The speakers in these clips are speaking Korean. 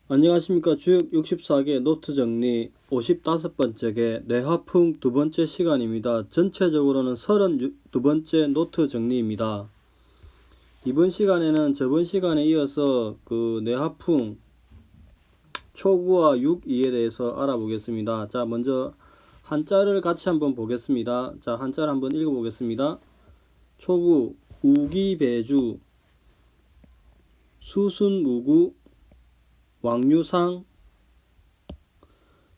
안녕하십니까. 주역 64개 노트 정리 55번째게 뇌화풍 두 번째 시간입니다. 전체적으로는 32번째 노트 정리입니다. 이번 시간에는 저번 시간에 이어서 그 뇌화풍 초구와 육이에 대해서 알아보겠습니다. 자, 먼저 한자를 같이 한번 보겠습니다. 자, 한자를 한번 읽어보겠습니다. 초구 우기배주 수순무구 왕유상.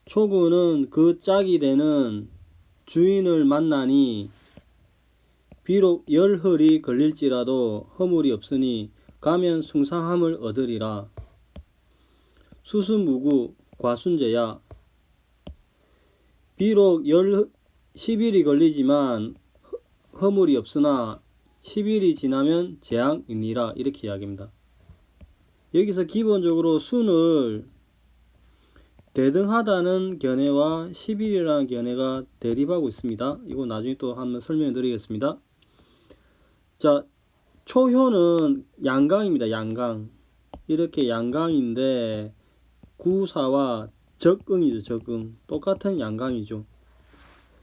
초구는 그 짝이 되는 주인을 만나니 비록 열흘이 걸릴지라도 허물이 없으니 가면 숭상함을 얻으리라. 수순무구 과순제야. 비록 10일이 걸리지만 허물이 없으나 10일이 지나면 재앙이니라. 이렇게 이야기합니다. 여기서 기본적으로 순을 대등하다는 견해와 10일이라는 견해가 대립하고 있습니다. 이거 나중에 또 한번 설명해 드리겠습니다. 자, 초효는 양강입니다. 양강. 이렇게 양강인데 구사와 적응이죠. 적응. 똑같은 양강이죠.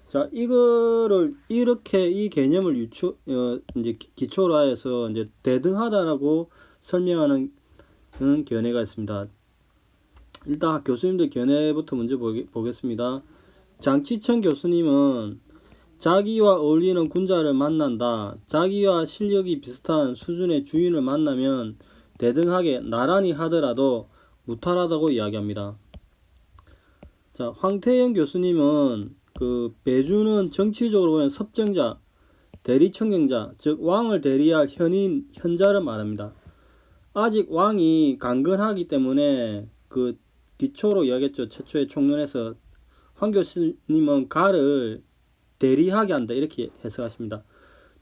자, 이거를 이렇게 이 개념을 이제 기초로 해서 이제 대등하다라고 설명하는 견해가 있습니다. 일단 교수님들 견해부터 먼저 보겠습니다. 장치천 교수님은 자기와 어울리는 군자를 만난다. 자기와 실력이 비슷한 수준의 주인을 만나면 대등하게 나란히 하더라도 무탈하다고 이야기합니다. 자, 황태영 교수님은 그 배주는 정치적으로 보면 섭정자, 대리청경자, 즉 왕을 대리할 현자를 말합니다. 아직 왕이 강건하기 때문에 그 기초로 이야기했죠. 최초의 총론에서 황 교수님은 가를 대리하게 한다 이렇게 해석하십니다.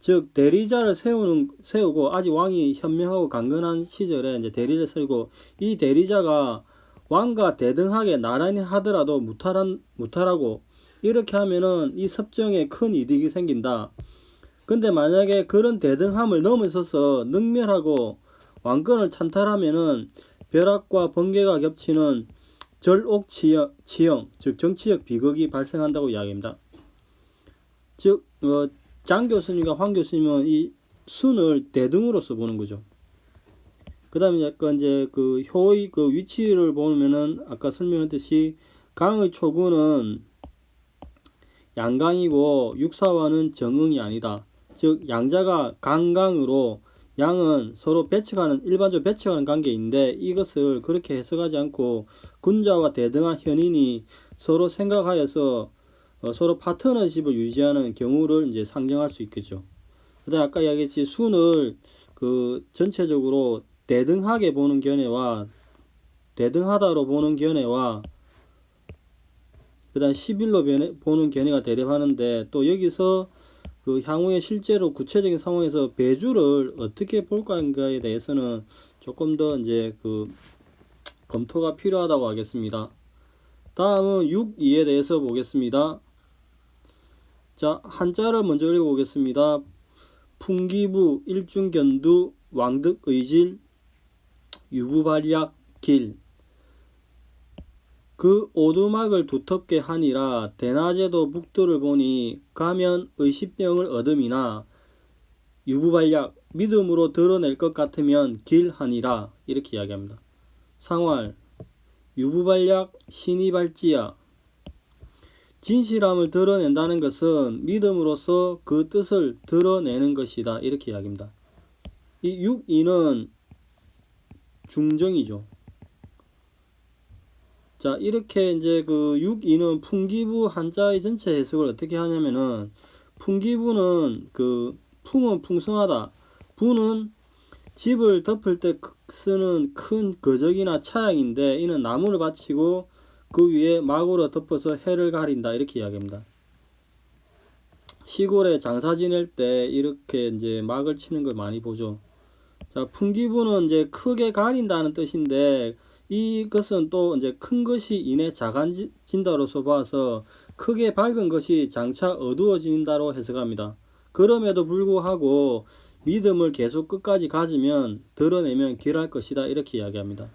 즉 대리자를 세우고 아직 왕이 현명하고 강건한 시절에 이제 대리를 세우고 이 대리자가 왕과 대등하게 나란히 하더라도 무탈하고 이렇게 하면은 이 섭정에 큰 이득이 생긴다. 근데 만약에 그런 대등함을 넘어서서 능멸하고 왕권을 찬탈하면은 벼락과 번개가 겹치는 절옥치영, 즉 정치적 비극이 발생한다고 이야기합니다. 즉 장 교수님과 황 교수님은 이 순을 대등으로서 보는 거죠. 그 다음에 약간 이제 그 효의 그 위치를 보면은 아까 설명했듯이 강의 초구는 양강이고 육사와는 정응이 아니다. 즉 양자가 강강으로 양은 서로 일반적으로 배척하는 관계인데 이것을 그렇게 해석하지 않고 군자와 대등한 현인이 서로 생각하여서 서로 파트너십을 유지하는 경우를 이제 상정할 수 있겠죠. 그다음 아까 이야기했지 순을 그 전체적으로 대등하게 보는 견해와 대등하다로 보는 견해와 그다음 11로 보는 견해가 대립하는데 또 여기서 그 향후에 실제로 구체적인 상황에서 배주를 어떻게 볼 건가에 대해서는 조금 더 이제 그 검토가 필요하다고 하겠습니다. 다음은 6.2에 대해서 보겠습니다. 자, 한자를 먼저 읽어보겠습니다. 풍기부, 일중견두, 왕득의질, 유부발약, 길. 그 오두막을 두텁게 하니라 대낮에도 북두를 보니 가면 의식병을 얻음이나 유부발약 믿음으로 드러낼 것 같으면 길하니라 이렇게 이야기합니다. 상활 유부발약 신이발지야. 진실함을 드러낸다는 것은 믿음으로써 그 뜻을 드러내는 것이다 이렇게 이야기합니다. 이 육이는 중정이죠. 자, 이렇게 이제 그 6.2는 풍기부 한자의 전체 해석을 어떻게 하냐면은 풍기부는 그 풍은 풍성하다. 부는 집을 덮을 때 쓰는 큰 거적이나 차양인데 이는 나무를 받치고 그 위에 막으로 덮어서 해를 가린다 이렇게 이야기합니다. 시골에 장사 지낼 때 이렇게 이제 막을 치는 걸 많이 보죠. 자, 풍기부는 이제 크게 가린다는 뜻인데 이것은 또 이제 큰 것이 이내 작아진다로서 봐서 크게 밝은 것이 장차 어두워진다로 해석합니다. 그럼에도 불구하고 믿음을 계속 끝까지 가지면 드러내면 길할 것이다 이렇게 이야기합니다.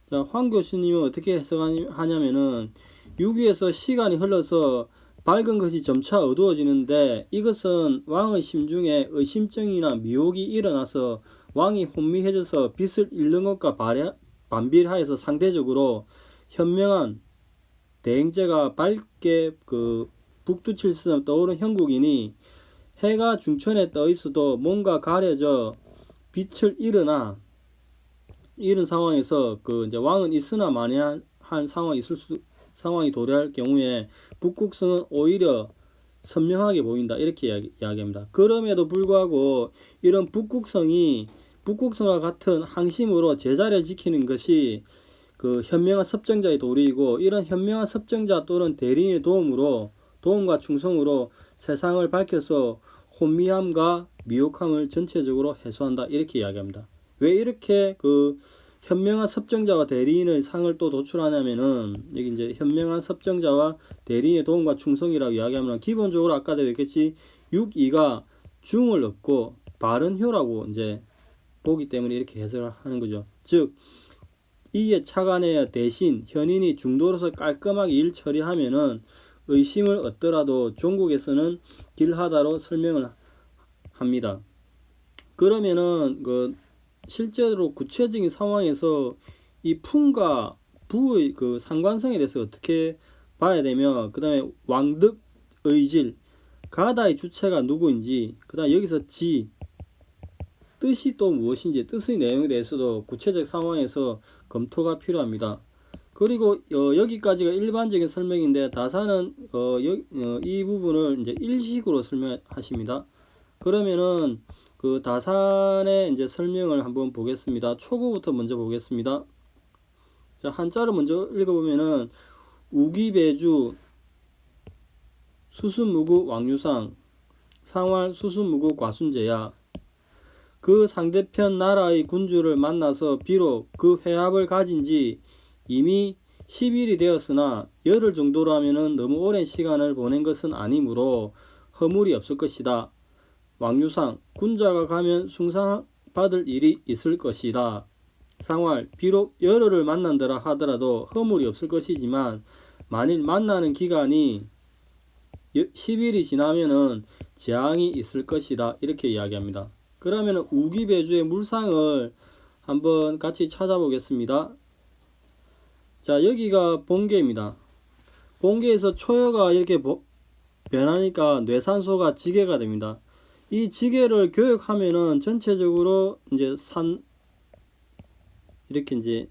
자, 황 교수님은 어떻게 해석하냐면은 유기에서 시간이 흘러서 밝은 것이 점차 어두워지는데 이것은 왕의 심중에 의심증이나 미혹이 일어나서 왕이 혼미해져서 빛을 잃는 것과 반비례하여서 상대적으로 현명한 대행제가 밝게 북두칠성 떠오른 형국이니 해가 중천에 떠 있어도 뭔가 가려져 빛을 잃은 상황에서 이제 왕은 있으나 마냐한 상황이 도래할 경우에 북극성은 오히려 선명하게 보인다 이렇게 이야기합니다. 그럼에도 불구하고 이런 북극성과 같은 항심으로 제자리를 지키는 것이 현명한 섭정자의 도리이고 이런 현명한 섭정자 또는 대리인의 도움과 충성으로 세상을 밝혀서 혼미함과 미혹함을 전체적으로 해소한다 이렇게 이야기합니다. 왜 이렇게 현명한 섭정자와 대리인의 상을 또 도출하냐면은 여기 이제 현명한 섭정자와 대리인의 도움과 충성이라고 이야기하면 기본적으로 아까도 얘기했지 6.2가 중을 얻고 바른 효라고 이제 보기 때문에 이렇게 해석을 하는 거죠. 즉 이에 착안해야 대신 현인이 중도로서 깔끔하게 일 처리하면은 의심을 얻더라도 종국에서는 길하다로 설명을 합니다. 그러면은 실제로 구체적인 상황에서 이 풍과 부의 상관성에 대해서 어떻게 봐야 되면 그 다음에 왕득, 의질, 가다의 주체가 누구인지 그 다음에 여기서 뜻이 또 무엇인지 뜻의 내용에 대해서도 구체적 상황에서 검토가 필요합니다. 그리고 여기까지가 일반적인 설명인데 다사는 이 부분을 이제 일식으로 설명하십니다. 그러면은 다산의 이제 설명을 한번 보겠습니다. 초구부터 먼저 보겠습니다. 자, 한자로 먼저 읽어보면은 우기배주 수순무구 왕유상 상활 수순무구 과순제야. 그 상대편 나라의 군주를 만나서 비록 그 회합을 가진 지 이미 10일이 되었으나 열흘 정도라면은 너무 오랜 시간을 보낸 것은 아니므로 허물이 없을 것이다. 왕유상, 군자가 가면 숭상받을 일이 있을 것이다. 상활, 비록 열흘을 만난다라 하더라도 허물이 없을 것이지만 만일 만나는 기간이 10일이 지나면은 재앙이 있을 것이다. 이렇게 이야기합니다. 그러면 우기배주의 물상을 한번 같이 찾아보겠습니다. 자, 여기가 본계입니다. 본계에서 초여가 이렇게 변하니까 뇌산소가 지게가 됩니다. 이 지게를 교육하면은 전체적으로 이제 이렇게 이제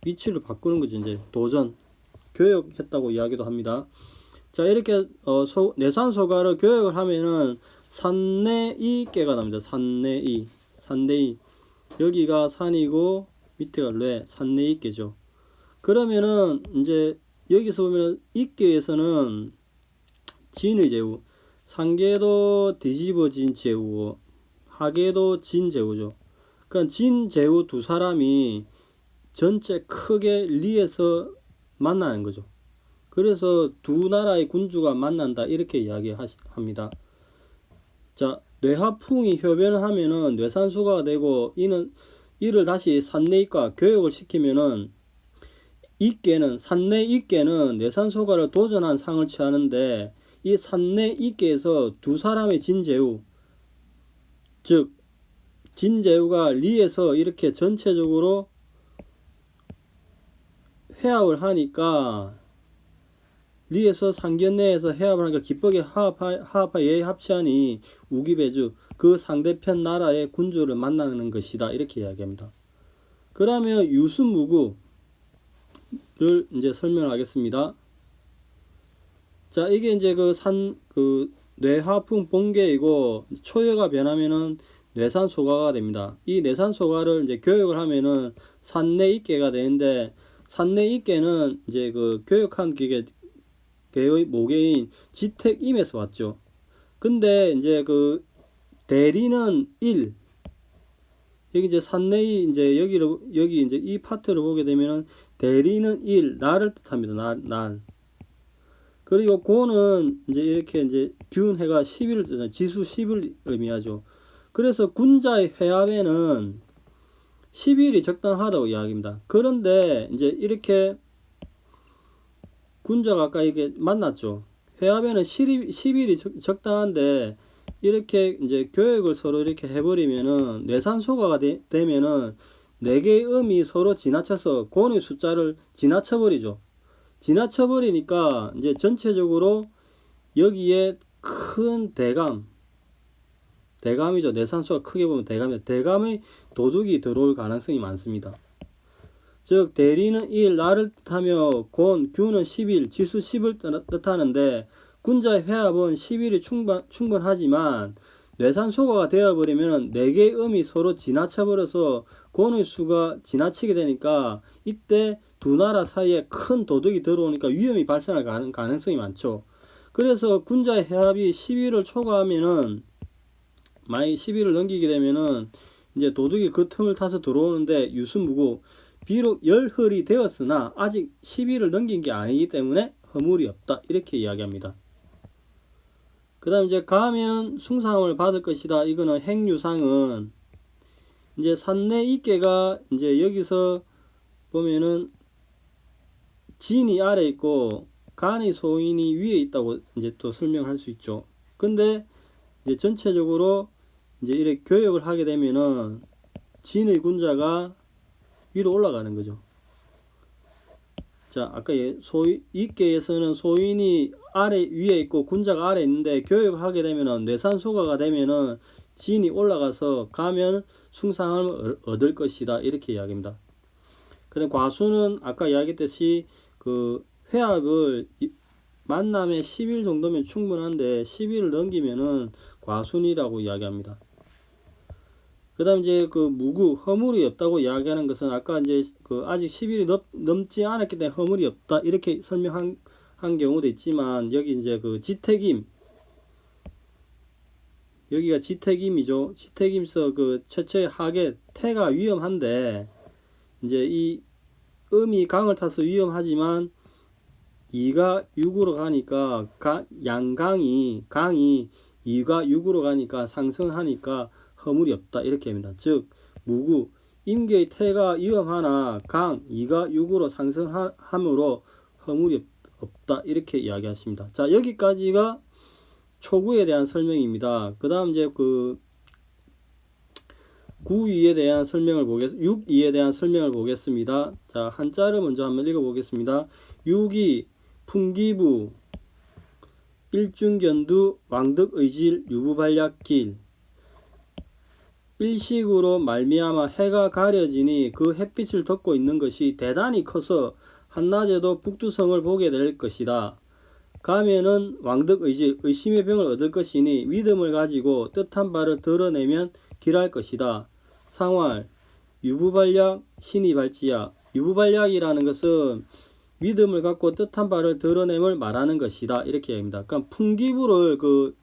위치를 바꾸는 거죠. 이제 도전 교육했다고 이야기도 합니다. 자, 이렇게 내산소가를 교육을 하면은 산내이께가 납니다. 산내이 여기가 산이고 밑에가 뇌 산내이께죠. 그러면은 이제 여기서 보면 이께에서는 진의 제후, 상계도 뒤집어진 제후고 하계도 진 제후죠. 그러니까 진 제후 두 사람이 전체 크게 리에서 만나는 거죠. 그래서 두 나라의 군주가 만난다 이렇게 이야기합니다. 자, 뇌하풍이 협연을 하면은 뇌산소가 되고 이를 다시 산내이과 교육을 시키면은 산내이께는 뇌산소가를 도전한 상을 취하는데 이 산내이께에서 두 사람의 진제후, 즉 진제후가 리에서 이렇게 전체적으로 회합을 하니까 리에서 상견내에서 회합을 하니까 기쁘게 화합하에 합치하니 우기배주 그 상대편 나라의 군주를 만나는 것이다 이렇게 이야기합니다. 그러면 유순무구를 이제 설명하겠습니다. 자, 이게 이제 뇌하풍 본계이고 초여가 변하면은 뇌산소가가 됩니다. 이 뇌산소가를 이제 교육을 하면은 산내이께가 되는데 산내이께는 이제 교육한 개의 모계인 지택임에서 왔죠. 근데 이제 대리는 일, 여기 이제 산내이 이제 여기 이제 이 파트를 보게 되면은 대리는 일, 날을 뜻합니다. 날. 그리고 고는 이제 이렇게 이제 균해가 10일 지수 10을 의미하죠. 그래서 군자의 회합에는 10일이 적당하다고 이야기합니다. 그런데 이제 이렇게 군자가 아까 이게 만났죠. 회합에는 10일이 적당한데 이렇게 이제 교역을 서로 이렇게 해버리면은 뇌산소가가 되면은 4개의 음이 서로 지나쳐서 곤의 숫자를 지나쳐버리죠. 지나쳐버리니까 이제 전체적으로 여기에 큰 대감이죠. 뇌산소가 크게 보면 대감의 도둑이 들어올 가능성이 많습니다. 즉 대리는 1, 나를 뜻하며 곤, 규는 10일, 지수 10을 뜻하는데 군자의 회합은 10일이 충분하지만 뇌산소가가 되어버리면 4개의 음이 서로 지나쳐버려서 곤의 수가 지나치게 되니까 이때 두 나라 사이에 큰 도둑이 들어오니까 위험이 발생할 가능성이 많죠. 그래서 군자의 회합이 10일을 초과하면은 만약 10일을 넘기게 되면은 이제 도둑이 그 틈을 타서 들어오는데 유수무고 비록 열흘이 되었으나 아직 10일을 넘긴 게 아니기 때문에 허물이 없다 이렇게 이야기합니다. 그 다음 이제 가면 숭상을 받을 것이다. 이거는 행유상은 이제 산내 이께가 이제 여기서 보면은 진이 아래 있고 간의 소인이 위에 있다고 이제 또 설명할 수 있죠. 근데 이제 전체적으로 이제 이렇게 교역을 하게 되면은 진의 군자가 위로 올라가는 거죠. 자, 아까 이께에서는 소인이 위에 있고 군자가 아래 있는데 교역을 하게 되면은 뇌산소가가 되면은 진이 올라가서 가면 숭상을 얻을 것이다 이렇게 이야기합니다. 근데 과수는 아까 이야기했듯이 그 회합을 만남에 10일 정도면 충분한데 10일을 넘기면은 과순이라고 이야기합니다. 그 다음 이제 그 무구, 허물이 없다고 이야기하는 것은 아까 이제 그 아직 10일이 넘지 않았기 때문에 허물이 없다 이렇게 설명한 경우도 있지만 여기 이제 그 지택임, 여기가 지택임이죠. 지택임서 그 최초의 하계 태가 위험한데 이제 이 음이 강을 타서 위험하지만 2가 6으로 가니까 강이 2가 6으로 가니까 상승하니까 허물이 없다 이렇게 합니다. 즉 무구 임계의 태가 위험하나 강 2가 6으로 상승함으로 허물이 없다 이렇게 이야기하십니다. 자 여기까지가 초구에 대한 설명입니다. 그 다음 이제 그 9위에 대한 설명을 6위에 대한 설명을 보겠습니다. 자 한자를 먼저 한번 읽어보겠습니다. 6위 풍기부 일중견두 왕득의질 유부발약길 일식으로 말미암아 해가 가려지니 그 햇빛을 덮고 있는 것이 대단히 커서 한낮에도 북두성을 보게 될 것이다. 가면은 왕득의질 의심의 병을 얻을 것이니 믿음을 가지고 뜻한 바를 드러내면 길할 것이다. 상활 유부발약 신이 발지야. 유부발약이라는 것은 믿음을 갖고 뜻한 바를 드러냄을 말하는 것이다 이렇게 얘기합니다. 그러니까 풍기부를 그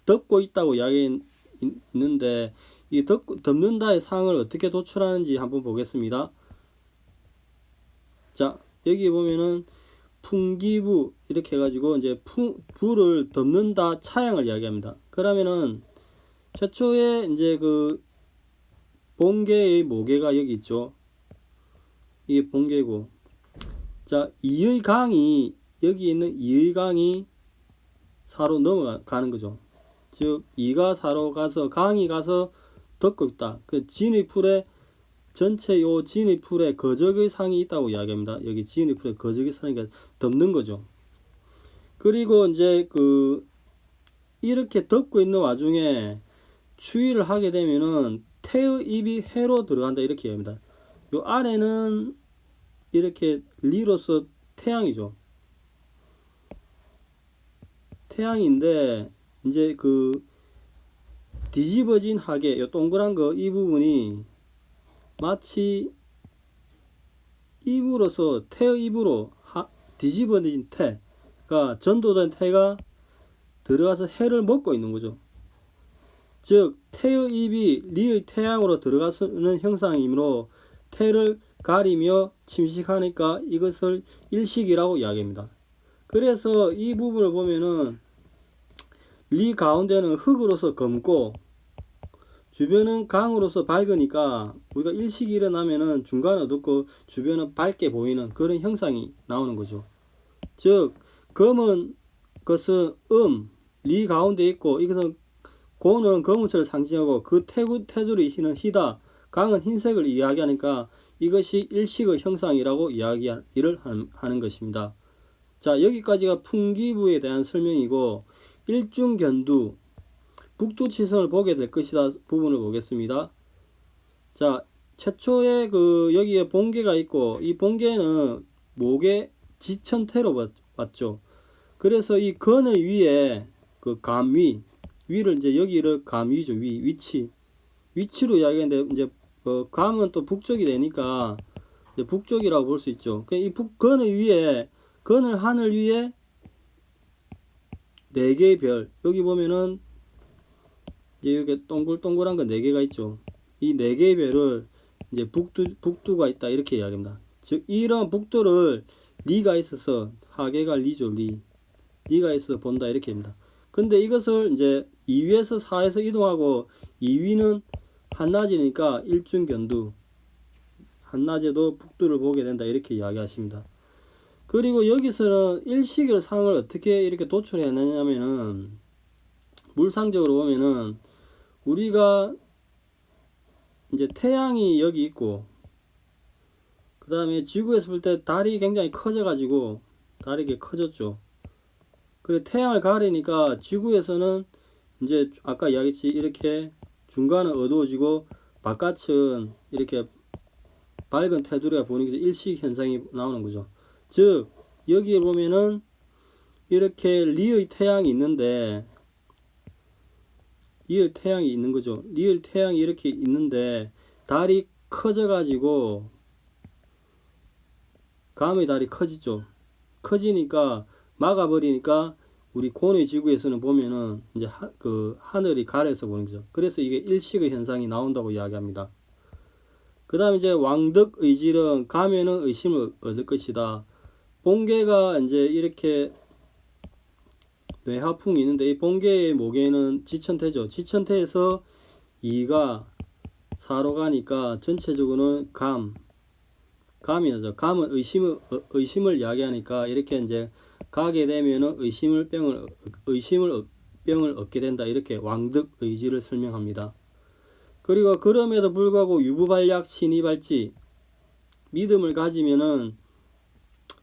덮고 있다고 이야기했는데 이 덮는다의 상을 어떻게 도출하는지 한번 보겠습니다. 자 여기 보면은 풍기부 이렇게 해가지고 이제 불을 덮는다 차양을 이야기합니다. 그러면은 최초에 이제 그 본계의 모계가 여기 있죠. 이게 본계고 자 이의 강이 여기 있는 이의 강이 사로 넘어가는 거죠. 즉 이가 사로 가서 강이 가서 덮고 있다. 그 진의 풀에 전체 요 진의 풀에 거적의 상이 있다고 이야기합니다. 여기 진의 풀에 거적의 상이 덮는 거죠. 그리고 이제 그 이렇게 덮고 있는 와중에 추위를 하게 되면은 태의 입이 해로 들어간다 이렇게 이야기합니다. 요 아래는 이렇게 리로서 태양이죠. 태양인데 이제 그 뒤집어진 하계 요 동그란 거 이 부분이 마치 입으로서 태의 입으로 뒤집어진 태가 전도된 태가 들어가서 해를 먹고 있는 거죠. 즉 태의 입이 리의 태양으로 들어가는 형상이므로 태를 가리며 침식하니까 이것을 일식이라고 이야기합니다. 그래서 이 부분을 보면은 리 가운데는 흙으로서 검고 주변은 강으로서 밝으니까 우리가 일식이 일어나면은 중간은 어둡고 주변은 밝게 보이는 그런 형상이 나오는 거죠. 즉 검은 것은 리 가운데 있고 이것은 고는 검은색을 상징하고 그 테두리 흰은 희다. 강은 흰색을 이야기하니까 이것이 일식의 형상이라고 이야기를 하는 것입니다. 자, 여기까지가 풍기부에 대한 설명이고 일중견두 북두치성을 보게 될 것이다 부분을 보겠습니다. 자, 최초에 여기에 본계가 있고 이 본계는 목의 지천태로 왔죠. 그래서 이 건의 위에 그 감위 위를 이제 여기를 감위죠. 위치로 이야기하는데 이제 감은 또 북쪽이 되니까 이제 북쪽이라고 볼 수 있죠. 이 건의 위에 건을 하늘 위에 네 개의 별 여기 보면은 이제 이렇게 동글동글한 거 네 개가 있죠. 이 네 개의 별을 이제 북두가 있다 이렇게 이야기합니다. 즉 이런 북두를 리가 있어서 하계가 리죠. 리가 있어서 본다 이렇게 합니다. 근데 이것을 이제 2위에서 4에서 이동하고 2위는 한낮이니까 일중견두 한낮에도 북두를 보게 된다 이렇게 이야기하십니다. 그리고 여기서는 일식의 상을 어떻게 이렇게 도출해내냐면은 물상적으로 보면은 우리가 이제 태양이 여기 있고 그 다음에 지구에서 볼 때 달이 굉장히 커져 가지고 달이 이렇게 커졌죠. 그래 태양을 가리니까 지구에서는 이제 아까 이야기했지 이렇게 중간은 어두워지고 바깥은 이렇게 밝은 테두리가 보이는 게 일식 현상이 나오는 거죠. 즉 여기에 보면은 이렇게 리의 태양이 있는데 리의 태양이 있는 거죠. 리의 태양이 이렇게 있는데 달이 커져 가지고 감의 달이 커지죠. 커지니까 막아버리니까 우리 고뇌 지구에서는 보면은 이제 하늘이 가려서 보는 거죠. 그래서 이게 일식의 현상이 나온다고 이야기합니다. 그 다음에 이제 왕득 의질은 가면은 의심을 얻을 것이다. 본계가 이제 이렇게 뇌하풍이 있는데 이 본계의 목에는 지천태죠. 지천태에서 2가 4로 가니까 전체적으로는 감이 나죠. 감은 의심을 이야기하니까 이렇게 이제 가게 되면은 병을 얻게 된다. 이렇게 왕득 의지를 설명합니다. 그리고 그럼에도 불구하고 유부발약 신이발지 믿음을 가지면은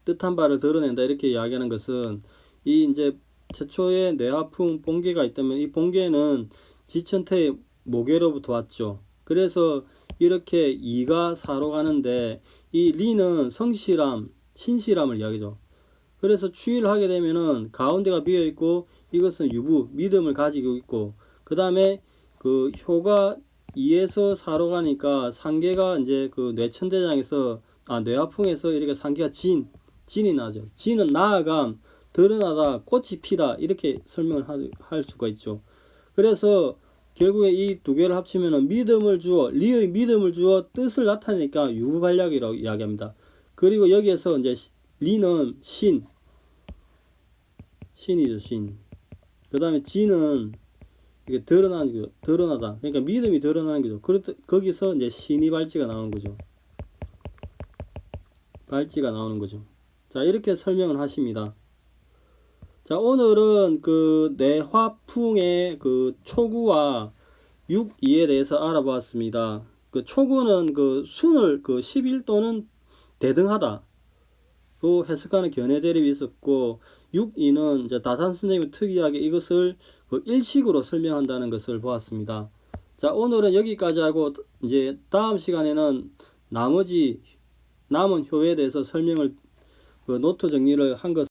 뜻한 바를 드러낸다. 이렇게 이야기하는 것은 이 이제 최초의 뇌하풍 본계가 있다면 이 본계는 지천태의 모계로부터 왔죠. 그래서 이렇게 2가 4로 가는데 이 리는 성실함, 신실함을 이야기죠. 그래서 추위를 하게 되면은 가운데가 비어 있고 이것은 유부, 믿음을 가지고 있고 그 다음에 그 효가 2에서 4로 가니까 상계가 이제 그 뇌천대장에서 뇌하풍에서 이렇게 상계가 진이 나죠. 진은 나아감, 드러나다, 꽃이 피다 이렇게 설명을 할 수가 있죠. 그래서 결국에 이 두 개를 합치면은 믿음을 주어 리의 믿음을 주어 뜻을 나타내니까 유부발약이라고 이야기합니다. 그리고 여기에서 이제 리는 신이죠. 신. 그 다음에 진은 이게 드러나다. 그러니까 믿음이 드러나는 거죠. 거기서 이제 신이 발지가 나오는 거죠. 발지가 나오는 거죠. 자, 이렇게 설명을 하십니다. 자, 오늘은 그 뇌화풍의 그 초구와 육이에 대해서 알아보았습니다. 그 초구는 그 순을 그 11도는 대등하다. 로 해석하는 견해 대립이 있었고, 육이는 이제 다산 선생님이 특이하게 이것을 그 일식으로 설명한다는 것을 보았습니다. 자, 오늘은 여기까지 하고 이제 다음 시간에는 나머지 남은 효에 대해서 설명을 노트 정리를 한 것.